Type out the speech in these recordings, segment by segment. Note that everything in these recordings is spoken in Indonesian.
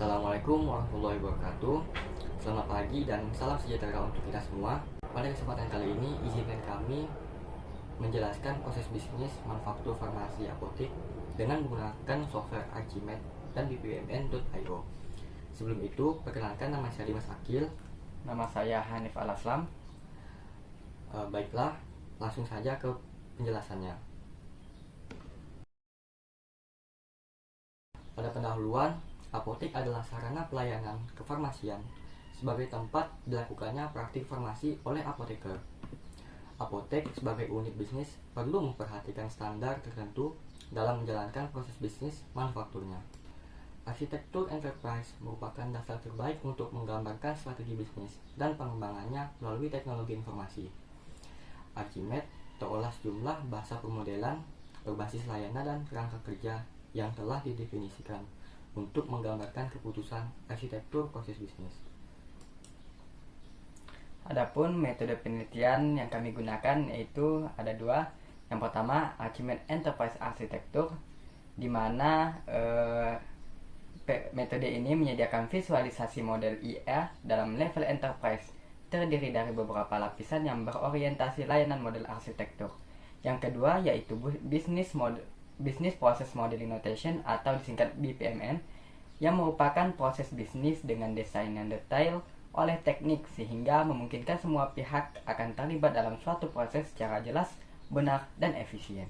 Assalamualaikum warahmatullahi wabarakatuh. Selamat pagi dan salam sejahtera untuk kita semua. Pada kesempatan kali ini, izinkan kami menjelaskan proses bisnis manufaktur farmasi apotek dengan menggunakan software Archimed dan bpmn.io. Sebelum itu, perkenalkan, nama saya Dimas Akil. Nama saya Hanif Al-Aslam. Baiklah, langsung saja ke penjelasannya. Pada pendahuluan, apotek adalah sarana pelayanan kefarmasian sebagai tempat dilakukannya praktik farmasi oleh apoteker. Apotek sebagai unit bisnis perlu memperhatikan standar tertentu dalam menjalankan proses bisnis manufakturnya. Arsitektur enterprise merupakan dasar terbaik untuk menggambarkan strategi bisnis dan pengembangannya melalui teknologi informasi. Archimed terolah sejumlah bahasa pemodelan berbasis layanan dan kerangka kerja yang telah didefinisikan untuk menggambarkan keputusan arsitektur proses bisnis. Adapun metode penelitian yang kami gunakan yaitu ada dua. Yang pertama, Archimed Enterprise Architecture, di mana metode ini menyediakan visualisasi model IR dalam level enterprise, terdiri dari beberapa lapisan yang berorientasi layanan model arsitektur. Yang kedua yaitu Business Process Modeling Notation atau disingkat BPMN, yang merupakan proses bisnis dengan desain yang detail oleh teknik sehingga memungkinkan semua pihak akan terlibat dalam suatu proses secara jelas, benar, dan efisien.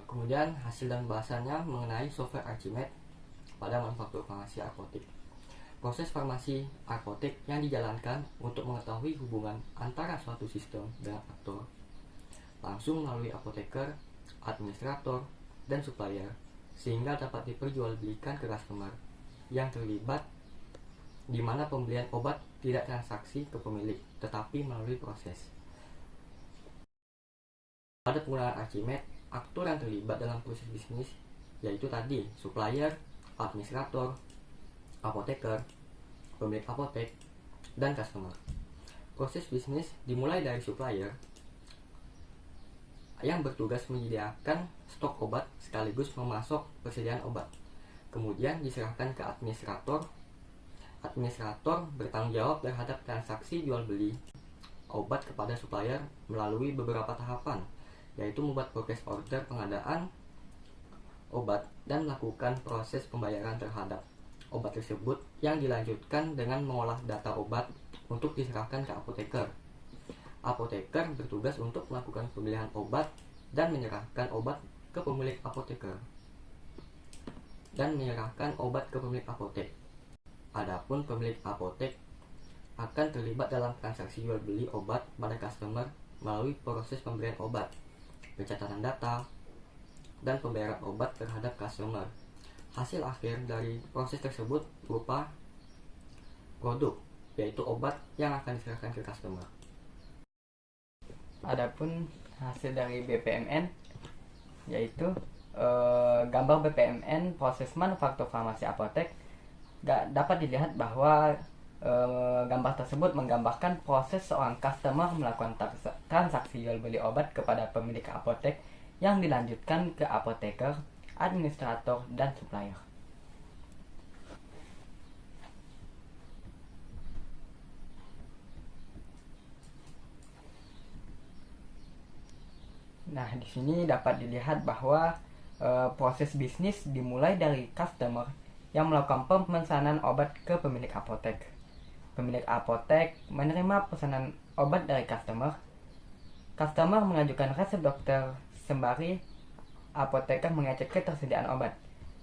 Kemudian hasil dan bahasannya mengenai software Archimed pada manufaktur farmasi apotek. Proses farmasi apotek yang dijalankan untuk mengetahui hubungan antara suatu sistem dengan aktor langsung melalui apoteker, administrator, dan supplier, sehingga dapat diperjualbelikan ke customer yang terlibat, di mana pembelian obat tidak transaksi ke pemilik, tetapi melalui proses. Pada penggunaan Archimed, aktor yang terlibat dalam proses bisnis yaitu tadi supplier, administrator, apoteker, pemilik apotek, dan customer. Proses bisnis dimulai dari supplier yang bertugas menyediakan stok obat sekaligus memasok persediaan obat. Kemudian diserahkan ke administrator. Administrator bertanggung jawab terhadap transaksi jual beli obat kepada supplier melalui beberapa tahapan, yaitu membuat progress order pengadaan obat dan melakukan proses pembayaran terhadap obat tersebut, yang dilanjutkan dengan mengolah data obat untuk diserahkan ke apoteker. Apoteker bertugas untuk melakukan pemilihan obat dan menyerahkan obat ke pemilik apoteker apotek. Adapun pemilik apotek akan terlibat dalam transaksi jual beli obat pada customer melalui proses pemberian obat, pencatatan data, dan pembayaran obat terhadap customer. Hasil akhir dari proses tersebut berupa produk, yaitu obat yang akan diserahkan ke customer. Adapun hasil dari BPMN yaitu gambar BPMN proses manufaktur farmasi apotek. Dapat dilihat bahwa gambar tersebut menggambarkan proses seorang customer melakukan transaksi jual beli obat kepada pemilik apotek yang dilanjutkan ke apoteker, administrator, dan supplier. Nah, di sini dapat dilihat bahwa proses bisnis dimulai dari customer yang melakukan pemesanan obat ke pemilik apotek. Pemilik apotek menerima pesanan obat dari customer. Customer mengajukan resep dokter sembari apoteker mengecek ketersediaan obat.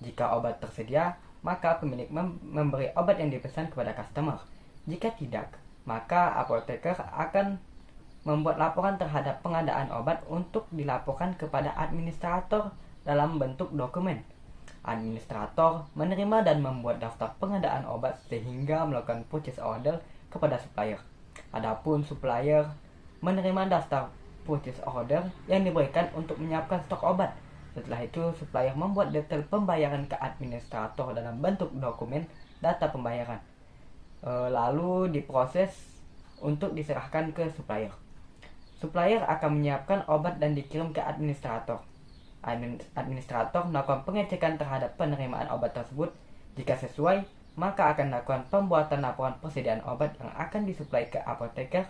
Jika obat tersedia, maka pemilik memberi obat yang dipesan kepada customer. Jika tidak, maka apoteker akan membuat laporan terhadap pengadaan obat untuk dilaporkan kepada administrator dalam bentuk dokumen. Administrator menerima dan membuat daftar pengadaan obat sehingga melakukan purchase order kepada supplier. Adapun supplier menerima daftar purchase order yang diberikan untuk menyiapkan stok obat. Setelah itu, supplier membuat detail pembayaran ke administrator dalam bentuk dokumen data pembayaran, lalu diproses untuk diserahkan ke supplier. Supplier akan menyiapkan obat dan dikirim ke administrator. administrator melakukan pengecekan terhadap penerimaan obat tersebut. Jika sesuai, maka akan dilakukan pembuatan laporan persediaan obat yang akan disuplai ke apoteker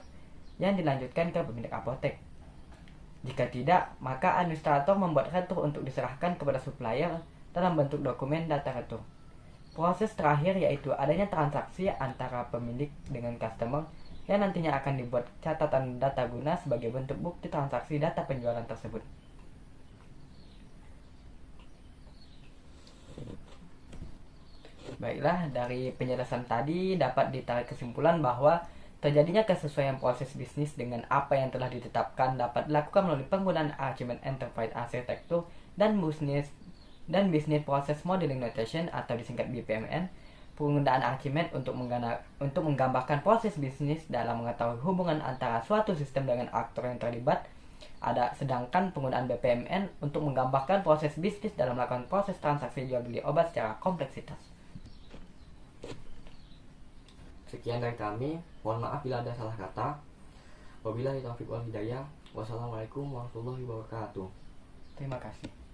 yang dilanjutkan ke pemilik apotek. Jika tidak, maka administrator membuat retur untuk diserahkan kepada supplier dalam bentuk dokumen data retur. Proses terakhir yaitu adanya transaksi antara pemilik dengan customer yang nantinya akan dibuat catatan data guna sebagai bentuk bukti transaksi data penjualan tersebut. Baiklah, dari penjelasan tadi dapat ditarik kesimpulan bahwa terjadinya kesesuaian proses bisnis dengan apa yang telah ditetapkan dapat dilakukan melalui penggunaan Archimedes Enterprise Architecture dan Business Process Modeling Notation atau disingkat BPMN. Penggunaan Archimedes untuk menggambarkan proses bisnis dalam mengetahui hubungan antara suatu sistem dengan aktor yang terlibat. Sedangkan penggunaan BPMN untuk menggambarkan proses bisnis dalam melakukan proses transaksi jual beli obat secara kompleksitas. Sekian dari kami, mohon maaf bila ada salah kata. Wabillahi taufiq wal hidayah. Wassalamualaikum warahmatullahi wabarakatuh. Terima kasih.